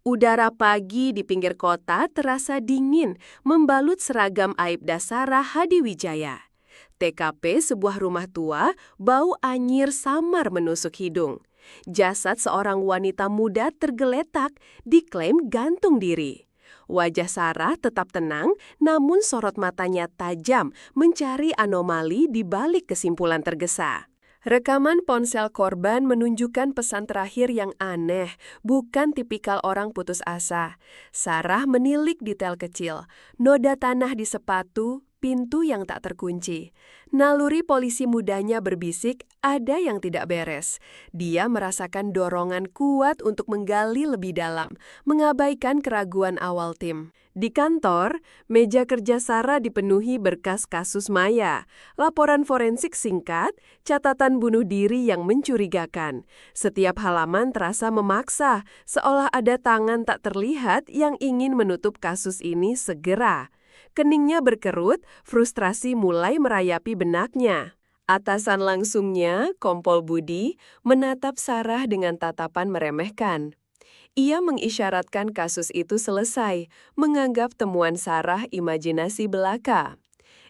Udara pagi di pinggir kota terasa dingin, membalut seragam Aibda Sarah Hadiwijaya. TKP sebuah rumah tua, bau anyir samar menusuk hidung. Jasad seorang wanita muda tergeletak, diklaim gantung diri. Wajah Sarah tetap tenang, namun sorot matanya tajam mencari anomali di balik kesimpulan tergesa. Rekaman ponsel korban menunjukkan pesan terakhir yang aneh, bukan tipikal orang putus asa. Sarah menilik detail kecil, noda tanah di sepatu, pintu yang tak terkunci. Naluri polisi mudanya berbisik, ada yang tidak beres. Dia merasakan dorongan kuat untuk menggali lebih dalam, mengabaikan keraguan awal tim. Di kantor, meja kerja Sarah dipenuhi berkas kasus Maya, laporan forensik singkat, catatan bunuh diri yang mencurigakan. Setiap halaman terasa memaksa, seolah ada tangan tak terlihat yang ingin menutup kasus ini segera. Keningnya berkerut, frustrasi mulai merayapi benaknya. Atasan langsungnya, Kompol Budi, menatap Sarah dengan tatapan meremehkan. Ia mengisyaratkan kasus itu selesai, menganggap temuan Sarah imajinasi belaka.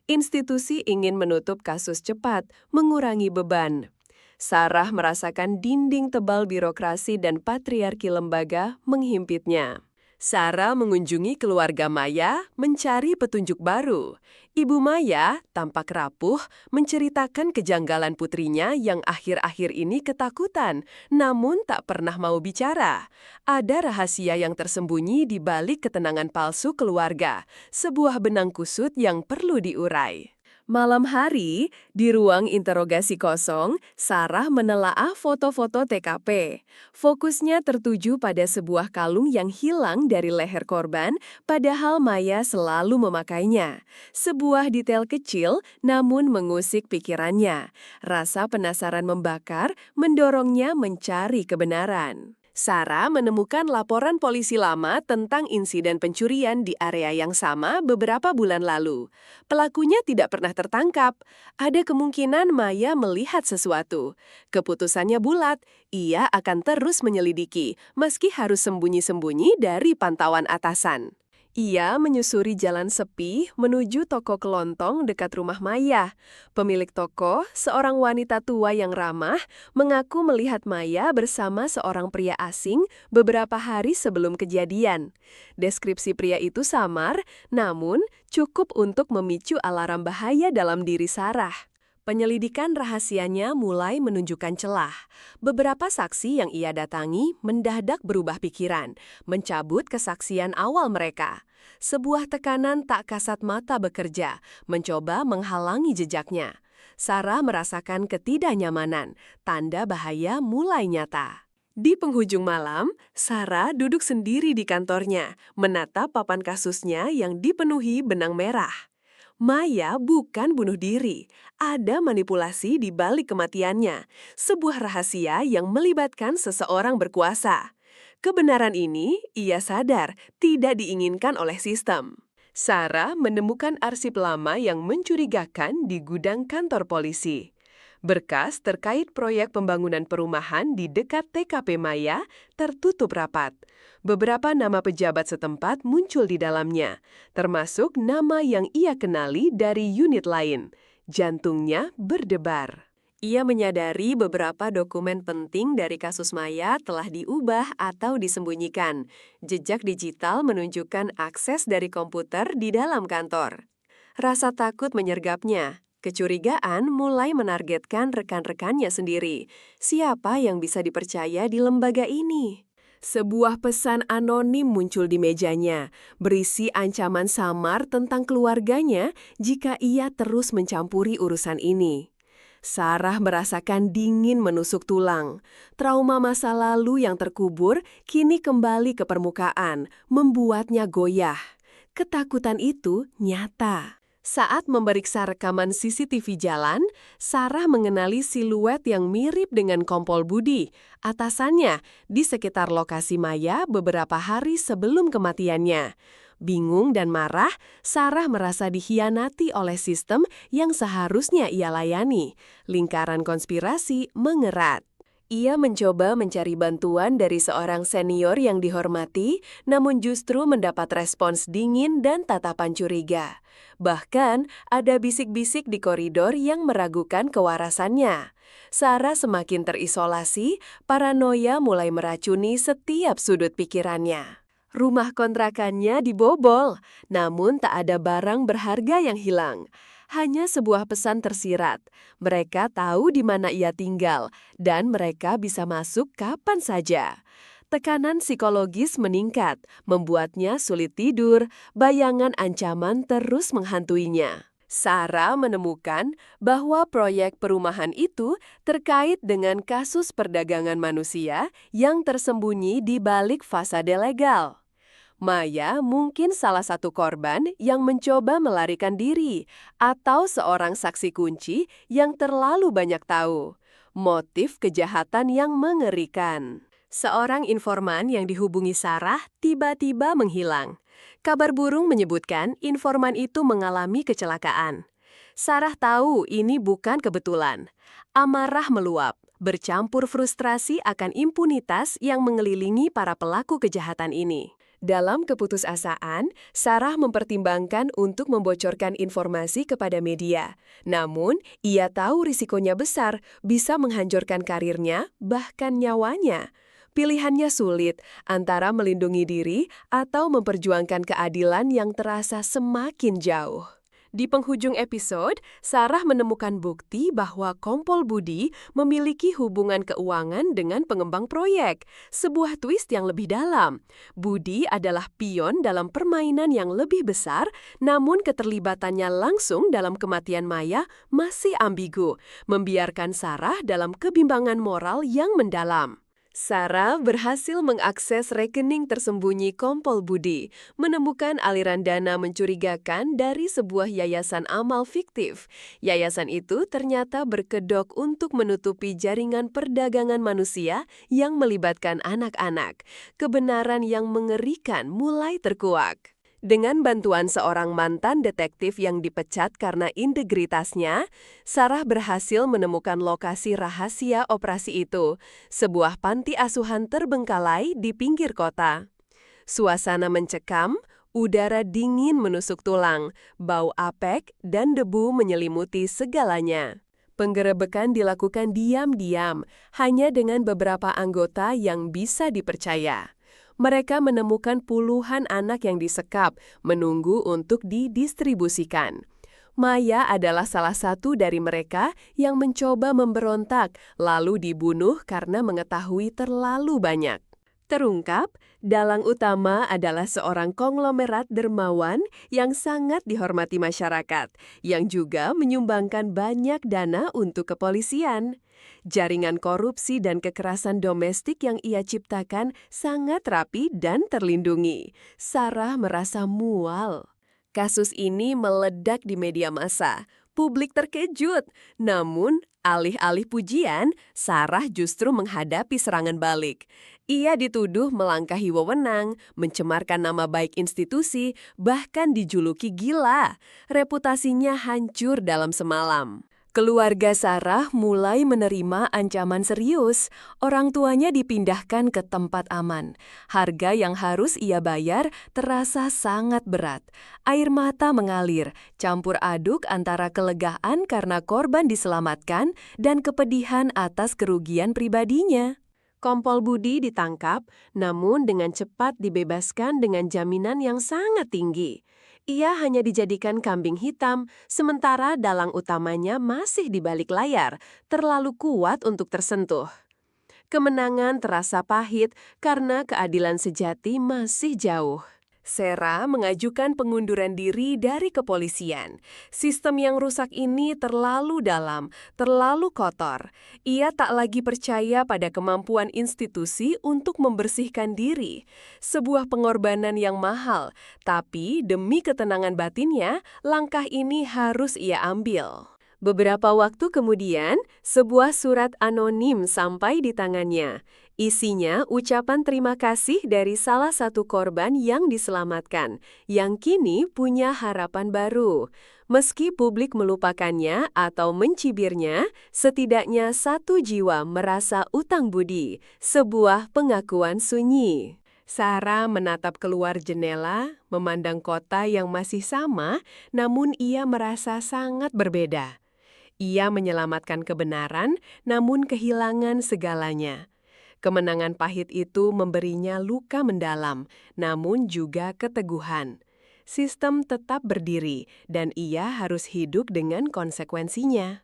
Institusi ingin menutup kasus cepat, mengurangi beban. Sarah merasakan dinding tebal birokrasi dan patriarki lembaga menghimpitnya. Sarah mengunjungi keluarga Maya mencari petunjuk baru. Ibu Maya, tampak rapuh, menceritakan kejanggalan putrinya yang akhir-akhir ini ketakutan, namun tak pernah mau bicara. Ada rahasia yang tersembunyi di balik ketenangan palsu keluarga, sebuah benang kusut yang perlu diurai. Malam hari, di ruang interogasi kosong, Sarah menelaah foto-foto TKP. Fokusnya tertuju pada sebuah kalung yang hilang dari leher korban, padahal Maya selalu memakainya. Sebuah detail kecil, namun mengusik pikirannya. Rasa penasaran membakar, mendorongnya mencari kebenaran. Sarah menemukan laporan polisi lama tentang insiden pencurian di area yang sama beberapa bulan lalu. Pelakunya tidak pernah tertangkap. Ada kemungkinan Maya melihat sesuatu. Keputusannya bulat, ia akan terus menyelidiki, meski harus sembunyi-sembunyi dari pantauan atasan. Ia menyusuri jalan sepi menuju toko kelontong dekat rumah Maya. Pemilik toko, seorang wanita tua yang ramah, mengaku melihat Maya bersama seorang pria asing beberapa hari sebelum kejadian. Deskripsi pria itu samar, namun cukup untuk memicu alarm bahaya dalam diri Sarah. Penyelidikan rahasianya mulai menunjukkan celah. Beberapa saksi yang ia datangi mendadak berubah pikiran, mencabut kesaksian awal mereka. Sebuah tekanan tak kasat mata bekerja, mencoba menghalangi jejaknya. Sarah merasakan ketidaknyamanan, tanda bahaya mulai nyata. Di penghujung malam, Sarah duduk sendiri di kantornya, menatap papan kasusnya yang dipenuhi benang merah. Maya bukan bunuh diri, ada manipulasi di balik kematiannya, sebuah rahasia yang melibatkan seseorang berkuasa. Kebenaran ini, ia sadar, tidak diinginkan oleh sistem. Sarah menemukan arsip lama yang mencurigakan di gudang kantor polisi. Berkas terkait proyek pembangunan perumahan di dekat TKP Maya tertutup rapat. Beberapa nama pejabat setempat muncul di dalamnya, termasuk nama yang ia kenali dari unit lain. Jantungnya berdebar. Ia menyadari beberapa dokumen penting dari kasus Maya telah diubah atau disembunyikan. Jejak digital menunjukkan akses dari komputer di dalam kantor. Rasa takut menyergapnya. Kecurigaan mulai menargetkan rekan-rekannya sendiri. Siapa yang bisa dipercaya di lembaga ini? Sebuah pesan anonim muncul di mejanya, berisi ancaman samar tentang keluarganya jika ia terus mencampuri urusan ini. Sarah merasakan dingin menusuk tulang. Trauma masa lalu yang terkubur kini kembali ke permukaan, membuatnya goyah. Ketakutan itu nyata. Saat memeriksa rekaman CCTV jalan, Sarah mengenali siluet yang mirip dengan Kompol Budi, atasannya, di sekitar lokasi Maya beberapa hari sebelum kematiannya. Bingung dan marah, Sarah merasa dikhianati oleh sistem yang seharusnya ia layani. Lingkaran konspirasi mengerat. Ia mencoba mencari bantuan dari seorang senior yang dihormati, namun justru mendapat respons dingin dan tatapan curiga. Bahkan, ada bisik-bisik di koridor yang meragukan kewarasannya. Sarah semakin terisolasi, paranoia mulai meracuni setiap sudut pikirannya. Rumah kontrakannya dibobol, namun tak ada barang berharga yang hilang. Hanya sebuah pesan tersirat. Mereka tahu di mana ia tinggal, dan mereka bisa masuk kapan saja. Tekanan psikologis meningkat, membuatnya sulit tidur, bayangan ancaman terus menghantuinya. Sarah menemukan bahwa proyek perumahan itu terkait dengan kasus perdagangan manusia yang tersembunyi di balik fasade legal. Maya mungkin salah satu korban yang mencoba melarikan diri, atau seorang saksi kunci yang terlalu banyak tahu. Motif kejahatan yang mengerikan. Seorang informan yang dihubungi Sarah tiba-tiba menghilang. Kabar burung menyebutkan informan itu mengalami kecelakaan. Sarah tahu ini bukan kebetulan. Amarah meluap, bercampur frustrasi akan impunitas yang mengelilingi para pelaku kejahatan ini. Dalam keputusasaan, Sarah mempertimbangkan untuk membocorkan informasi kepada media. Namun, ia tahu risikonya besar, bisa menghancurkan karirnya, bahkan nyawanya. Pilihannya sulit, antara melindungi diri atau memperjuangkan keadilan yang terasa semakin jauh. Di penghujung episode, Sarah menemukan bukti bahwa Kompol Budi memiliki hubungan keuangan dengan pengembang proyek. Sebuah twist yang lebih dalam. Budi adalah pion dalam permainan yang lebih besar, namun keterlibatannya langsung dalam kematian Maya masih ambigu, membiarkan Sarah dalam kebimbangan moral yang mendalam. Sarah berhasil mengakses rekening tersembunyi Kompol Budi, menemukan aliran dana mencurigakan dari sebuah yayasan amal fiktif. Yayasan itu ternyata berkedok untuk menutupi jaringan perdagangan manusia yang melibatkan anak-anak. Kebenaran yang mengerikan mulai terkuak. Dengan bantuan seorang mantan detektif yang dipecat karena integritasnya, Sarah berhasil menemukan lokasi rahasia operasi itu, sebuah panti asuhan terbengkalai di pinggir kota. Suasana mencekam, udara dingin menusuk tulang, bau apek dan debu menyelimuti segalanya. Penggerebekan dilakukan diam-diam, hanya dengan beberapa anggota yang bisa dipercaya. Mereka menemukan puluhan anak yang disekap, menunggu untuk didistribusikan. Maya adalah salah satu dari mereka yang mencoba memberontak, lalu dibunuh karena mengetahui terlalu banyak. Terungkap, dalang utama adalah seorang konglomerat dermawan yang sangat dihormati masyarakat, yang juga menyumbangkan banyak dana untuk kepolisian. Jaringan korupsi dan kekerasan domestik yang ia ciptakan sangat rapi dan terlindungi. Sarah merasa mual. Kasus ini meledak di media massa. Publik terkejut. Namun, alih-alih pujian, Sarah justru menghadapi serangan balik. Ia dituduh melangkahi wewenang, mencemarkan nama baik institusi, bahkan dijuluki gila. Reputasinya hancur dalam semalam. Keluarga Sarah mulai menerima ancaman serius. Orang tuanya dipindahkan ke tempat aman. Harga yang harus ia bayar terasa sangat berat. Air mata mengalir, campur aduk antara kelegaan karena korban diselamatkan dan kepedihan atas kerugian pribadinya. Kompol Budi ditangkap, namun dengan cepat dibebaskan dengan jaminan yang sangat tinggi. Ia hanya dijadikan kambing hitam, sementara dalang utamanya masih di balik layar, terlalu kuat untuk tersentuh. Kemenangan terasa pahit karena keadilan sejati masih jauh. Sarah mengajukan pengunduran diri dari kepolisian. Sistem yang rusak ini terlalu dalam, terlalu kotor. Ia tak lagi percaya pada kemampuan institusi untuk membersihkan diri. Sebuah pengorbanan yang mahal, tapi demi ketenangan batinnya, langkah ini harus ia ambil. Beberapa waktu kemudian, sebuah surat anonim sampai di tangannya. Isinya ucapan terima kasih dari salah satu korban yang diselamatkan, yang kini punya harapan baru. Meski publik melupakannya atau mencibirnya, setidaknya satu jiwa merasa utang budi, sebuah pengakuan sunyi. Sarah menatap keluar jendela, memandang kota yang masih sama, namun ia merasa sangat berbeda. Ia menyelamatkan kebenaran, namun kehilangan segalanya. Kemenangan pahit itu memberinya luka mendalam, namun juga keteguhan. Sistem tetap berdiri, dan ia harus hidup dengan konsekuensinya.